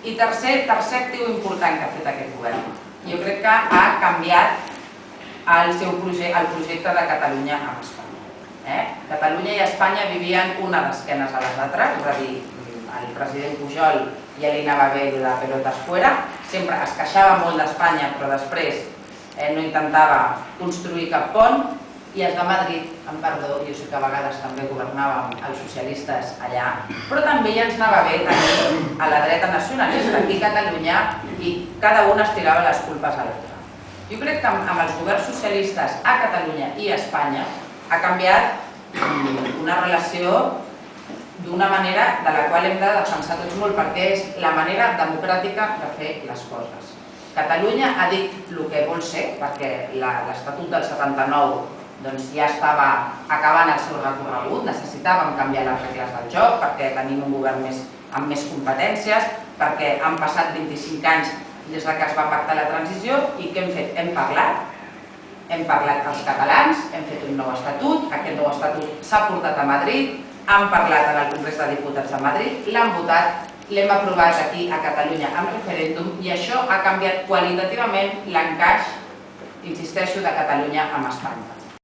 I tercer actiu important que ha fet aquest govern. Jo crec que ha canviat el projecte de Catalunya amb Espanya. Catalunya i Espanya vivien una d'esquenes a les altres, és a dir, el president Pujol ja li anava bé de pelotes fora, sempre es queixava molt d'Espanya però després no intentava construir cap pont, i els de Madrid, amb perdó, jo sé que a vegades també governàvem els socialistes allà, però també ja ens anava bé tenir a la dreta nacionalista aquí a Catalunya i cada un es tirava les culpes a l'altre. Jo crec que amb els governs socialistes a Catalunya i a Espanya ha canviat una relació d'una manera de la qual hem de defensar tots molt, perquè és la manera democràtica de fer les coses. Catalunya ha dit el que vol ser, perquè l'Estatut del 79 ja estava acabant el seu recorregut, necessitàvem canviar les regles del joc perquè tenim un govern amb més competències, perquè han passat 25 anys des que es va pactar la transició i què hem fet? Hem parlat els catalans, hem fet un nou estatut, aquest nou estatut s'ha portat a Madrid, han parlat en el Congrés de Diputats de Madrid, l'han votat, l'hem aprovat aquí a Catalunya amb referèndum i això ha canviat qualitativament l'encaix, insisteixo, de Catalunya amb Espanya.